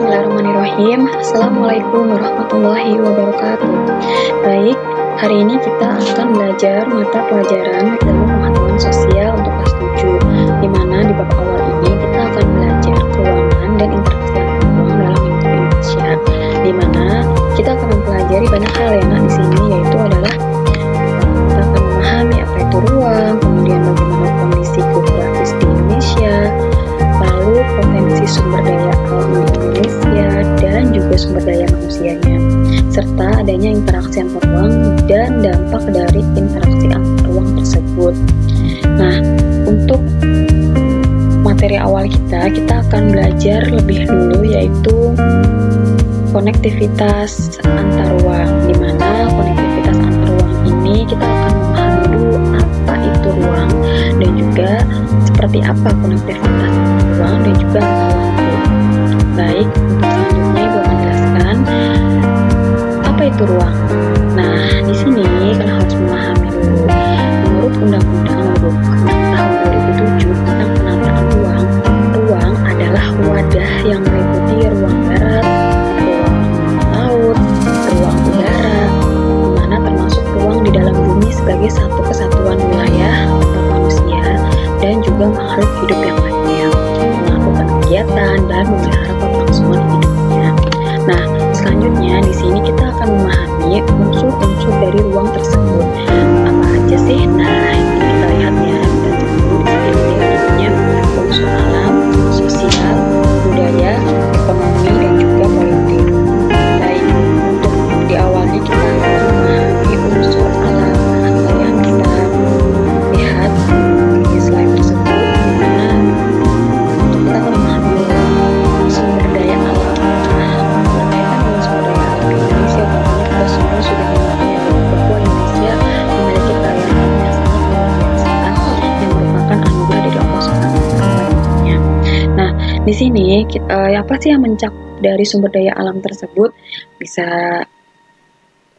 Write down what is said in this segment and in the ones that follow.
Bismillahirrahmanirrahim. Assalamualaikum warahmatullahi wabarakatuh. Baik, hari ini kita akan belajar mata pelajaran ilmu pengetahuan sosial untuk kelas 7, di mana di bab awal ini kita akan belajar keuangan dan interaksi antar uang dalam lingkup Indonesia, di mana kita akan mempelajari banyak hal ya di sini, yaitu adalah kita akan memahami apa itu ruang, kemudian bagaimana kondisi geografis di Indonesia, lalu potensi sumber daya alam di Indonesia dan juga sumber daya manusianya, serta adanya interaksi antar ruang dan dampak dari interaksi antar ruang tersebut. Nah, untuk materi awal kita akan belajar lebih dulu, yaitu konektivitas antar ruang, di mana konektivitas antar ruang ini kita akan memahami dulu apa itu ruang dan juga seperti apa konektivitas antar ruang dan juga antar waktu. Baik, untuk selanjutnya Ibu akan jelaskan apa itu ruang. Nah, di sini kalian harus memahami dulu. Menurut Undang-Undang Nomor 26 Tahun 2007 tentang penataan ruang, ruang adalah wadah yang meliputi ruang darat, ruang laut, ruang udara, di mana termasuk ruang di dalam bumi sebagai satu kesatuan wilayah tempat manusia dan juga makhluk hidup yang lainnya melakukan kegiatan dan memelihara keberlangsungan hidupnya. Nah, selanjutnya di sini kita akan memahami unsur-unsur dari ruang tersebut. Apa aja sih? Nah, ini kita lihat ya. Kita dulu di sini namanya unsur alam, sosial, budaya, ekonomi, dan juga politik. Baik, untuk diawali kita akan memahami unsur alam. Nah, kalian bisa lihat di slide tersebut, di mana untuk kita akan memahami sumber daya alam. Nah, berkaitan dengan sumber daya alam Indonesia, tentunya kita semua sudah mengerti bahwa Indonesia memiliki kekayaan alam yang sangat luar biasa, yang merupakan anugerah dari Allah Subhanahu wa Ta'ala. Nah, di sini apa sih yang mencakup dari sumber daya alam tersebut? Bisa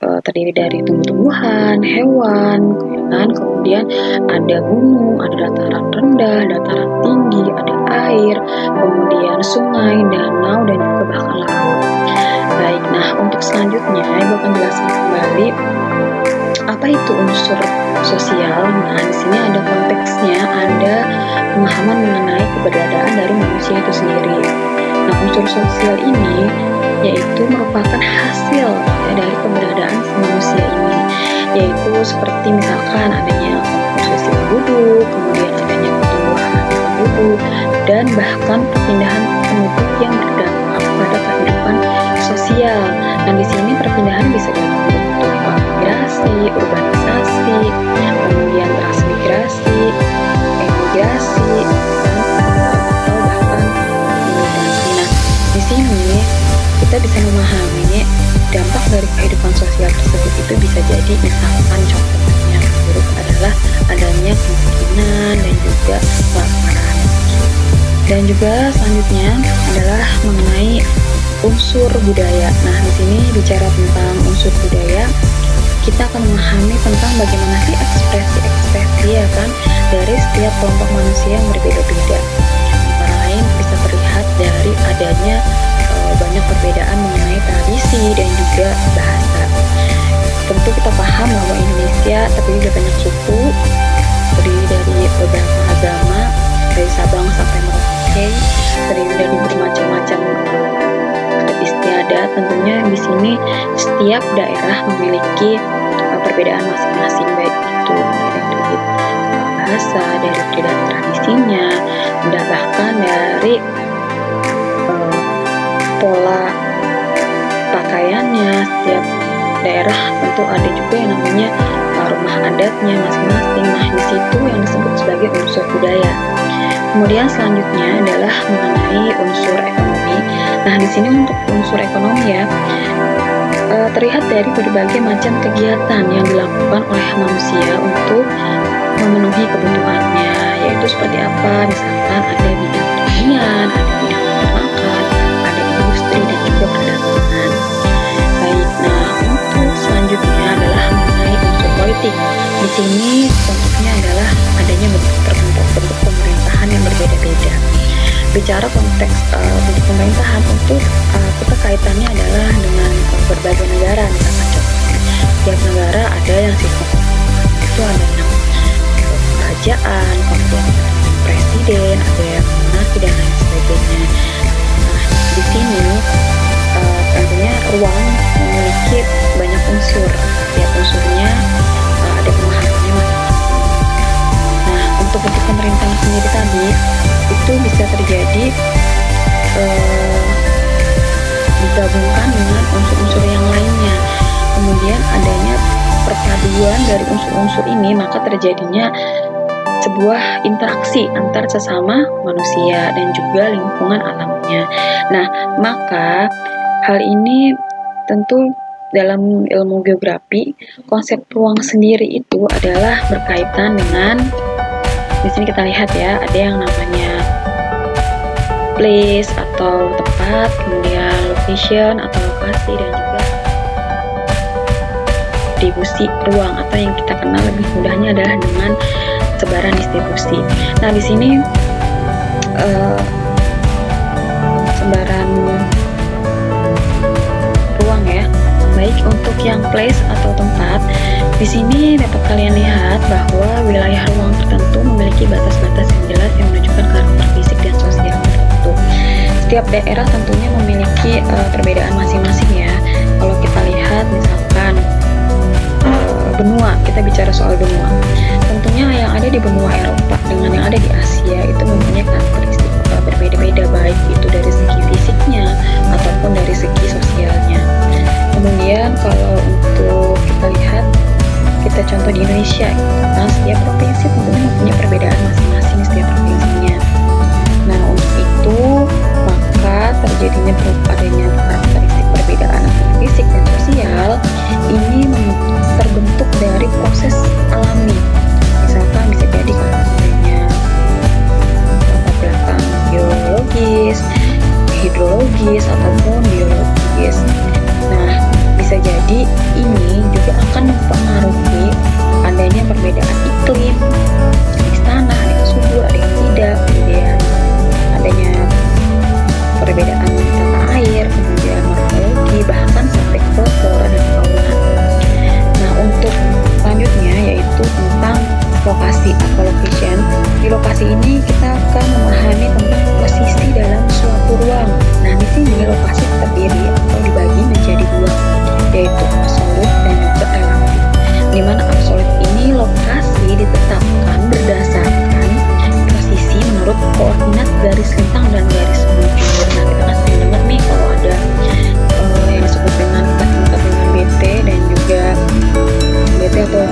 terdiri dari tumbuh-tumbuhan, hewan, ya kan? Kemudian ada gunung, ada dataran rendah, dataran tinggi, ada air, kemudian sungai, danau, dan juga bahkan laut. Baik, nah untuk selanjutnya Ibu akan jelaskan kembali apa itu unsur sosial. Nah, di sini ada konteksnya, ada pemahaman mengenai keberadaan dari manusia itu sendiri. Nah, unsur sosial ini yaitu merupakan hasil dari keberadaan manusia ini, yaitu seperti misalkan adanya komposisi penduduk, kemudian adanya pertumbuhan penduduk, dan bahkan perpindahan penduduk yang berdampak pada kehidupan sosial. Dan di sini perpindahan bisa dalam bentuk migrasi, urbanisasi, kemudian transmigrasi, emigrasi, atau bahkan imigrasi. Nah, di sini kita bisa memahami dampak dari kehidupan sosial tersebut itu bisa jadi misalkan contohnya buruk adalah adanya kemiskinan dan juga kelaparan. Dan juga selanjutnya adalah mengenai unsur budaya. Nah, di sini bicara tentang unsur budaya, kita akan memahami tentang bagaimana sih ekspresi ya kan dari setiap kelompok manusia yang berbeda-beda. Antara lain bisa terlihat dari adanya banyak perbedaan mengenai tradisi dan juga bahasa. Tentu kita paham bahwa Indonesia terdiri dari banyak suku, terdiri dari beberapa agama, dari Sabang sampai Merauke, terdiri dari bermacam-macam adat istiadat. Tentunya di sini setiap daerah memiliki perbedaan masing-masing, baik itu dari bahasa, dari tradisinya, dan bahkan dari pola pakaiannya. Setiap daerah tentu ada juga yang namanya rumah adatnya masing-masing. Nah, di situ yang disebut sebagai unsur budaya. Kemudian selanjutnya adalah mengenai unsur ekonomi. Nah, di sini untuk unsur ekonomi ya, terlihat dari berbagai macam kegiatan yang dilakukan oleh manusia untuk memenuhi kebutuhannya, yaitu seperti apa? Misalkan ada bidang pertanian, ada bidang peternakan, ada industri dan juga perdagangan. Baik, nah untuk selanjutnya adalah mengenai unsur politik. Di sini contohnya adalah adanya bentuk pemerintahan yang berbeda-beda. Bicara konteks bentuk pemerintahan tentu kita kaitannya adalah dengan berbagai negara. Misalkan contohnya, setiap negara ada yang sistem itu ada yang kerajaan, kemudian presiden, ada yang monarki dan lain sebagainya. Nah, di sini tentunya ruang memiliki banyak unsur. Setiap unsurnya ada pemahamannya masing-masing. Nah, untuk bentuk pemerintahan sendiri tadi itu bisa terjadi digabungkan dengan unsur-unsur yang lainnya. Kemudian adanya perpaduan dari unsur-unsur ini, maka terjadinya sebuah interaksi antar sesama manusia dan juga lingkungan alamnya. Nah, maka hal ini tentu dalam ilmu geografi, konsep ruang sendiri itu adalah berkaitan dengan, di sini kita lihat ya, ada yang namanya place atau tempat, kemudian location atau lokasi, dan juga distribusi ruang atau yang kita kenal lebih mudahnya adalah dengan sebaran distribusi. Nah, di sini sebaran ruang ya, baik untuk yang place atau tempat. Di sini dapat kalian lihat bahwa wilayah ruang tertentu memiliki batas-batas yang jelas yang menunjukkan karakter fisik dan sosial tertentu. Setiap daerah tentunya memiliki perbedaan masing-masing ya. Kalau kita lihat misalkan benua, kita bicara soal benua. Tentunya yang ada di benua Eropa dengan yang ada di Asia itu mempunyai karakteristik berbeda-beda, baik itu dari segi fisiknya ataupun dari segi sosialnya. Kemudian kalau untuk kita lihat, kita contoh di Indonesia, nah setiap provinsi tentunya mempunyai perbedaan masing-masing setiap provinsinya. Nah, untuk itu maka terjadinya adanya karakteristik perbedaan antara fisik dan sosial ini terbentuk dari proses alami. Misalkan bisa jadi karena adanya latar belakang geologis, hidrologis ataupun biologis. Nah, bisa jadi ini juga akan mempengaruhi adanya perbedaan iklim, jenis tanah, ada yang subur, ada yang tidak, kemudian adanya perbedaan tata air, kemudian morfologi, bahkan sampai ke flora dan fauna. Nah, untuk selanjutnya yaitu tentang lokasi atau location. Di lokasi ini kita akan memahami tentang posisi dalam suatu ruang. Nah, di sini lokasi terdiri atau dibagi menjadi dua, yaitu absolut dan juga relatif. Di mana absolut ini lokasi ditetapkan berdasarkan posisi menurut koordinat garis lintang dan garis bujur. Nah, kita kan sering dengar nih kalau ada yang disebut dengan BT dan juga BT atau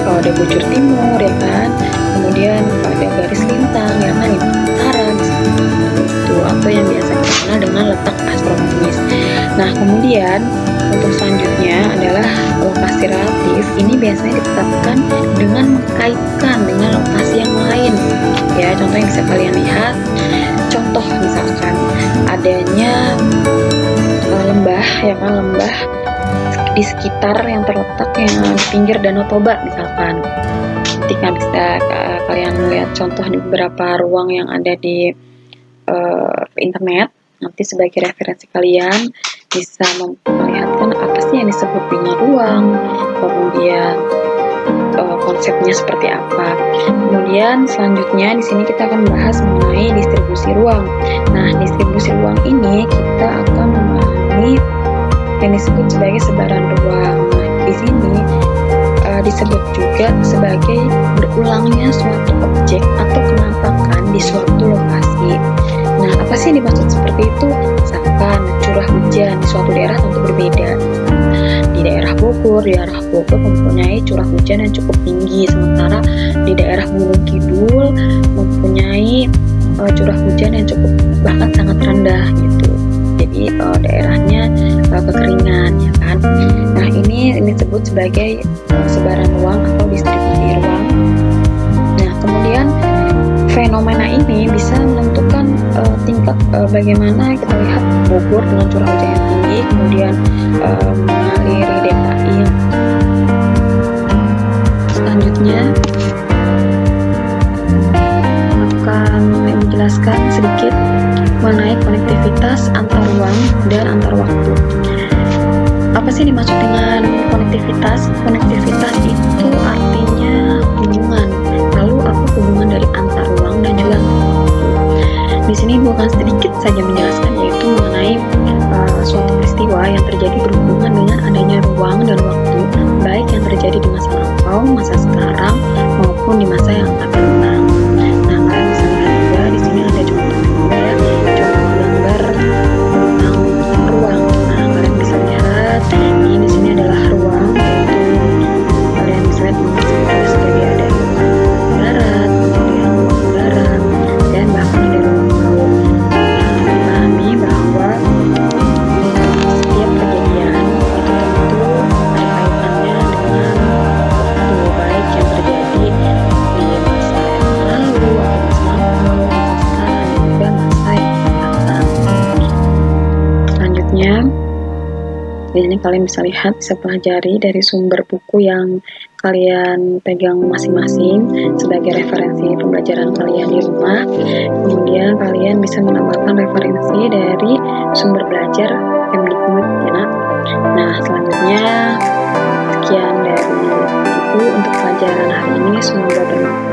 kalau ada bujur timur ya kan, kemudian ada garis lintang ya kan, utara itu, atau yang biasa kita kenal dengan letak astronomis. Nah, kemudian untuk selanjutnya adalah lokasi relatif. Ini biasanya ditetapkan dengan mengkaitkan dengan lokasi yang lain ya. Contoh yang bisa kalian lihat, contoh misalkan adanya lembah ya kan, lembah di sekitar yang terletak yang di pinggir Danau Toba misalkan. Ketika bisa kalian melihat contoh di beberapa ruang yang ada di internet, nanti sebagai referensi kalian bisa melihatkan apa sih yang disebut dengan ruang, kemudian konsepnya seperti apa. Kemudian selanjutnya di sini kita akan membahas mengenai distribusi ruang. Nah, distribusi ruang ini kita akan memahami yang disebut sebagai sebaran ruang. Nah, di sini disebut juga sebagai berulangnya suatu objek atau penampakan di suatu lokasi. Nah, apa sih yang dimaksud seperti itu? Misalkan curah hujan di suatu daerah tentu berbeda. Di daerah Bogor mempunyai curah hujan yang cukup tinggi, sementara di daerah Gunung Kidul mempunyai curah hujan yang cukup bahkan sangat rendah gitu. Jadi daerahnya kekeringan ya kan. Nah, ini disebut sebagai sebaran ruang atau distribusi ruang. Nah, kemudian fenomena ini bisa menentukan tingkat bagaimana kita lihat Bogor dengan curah hujan yang tinggi, kemudian mengaliri DKI. Selanjutnya akan menjelaskan sedikit mengenai konektivitas antar ruang dan antar waktu. Apa sih dimaksud dengan konektivitas? Konektivitas itu artinya hubungan. Lalu apa hubungan dari antar ruang dan juga antar waktu? Di sini bukan sedikit saja menjelaskan, yaitu mengenai suatu peristiwa yang terjadi berhubungan dengan adanya ruang dan waktu, baik yang terjadi di masa lampau, masa sekarang, maupun di masa yang akan datang. Nah, kalian bisa lihat juga di sini ada contoh juga ya, contoh gambar tentang ruang. Nah, kalian bisa lihat ini di sini adalah ruang, yaitu kalian bisa lihat seperti ada ruang darat, kemudian ruang udara, dan bahkan ada ruang laut. Nah, dipahami bahwa setiap kejadian itu tentu ada kaitannya dengan waktu, baik yang terjadi di masa yang lalu atau masa lampau, masa sekarang, dan juga masa yang akan datang. Selanjutnya, di sini kalian bisa lihat, bisa pelajari dari sumber buku yang kalian pegang masing-masing sebagai referensi pembelajaran kalian di rumah. Kemudian kalian bisa menambahkan referensi dari sumber belajar Kemdikbud ya nak. Nah, selanjutnya sekian dari ibu untuk pelajaran hari ini, semoga bermanfaat.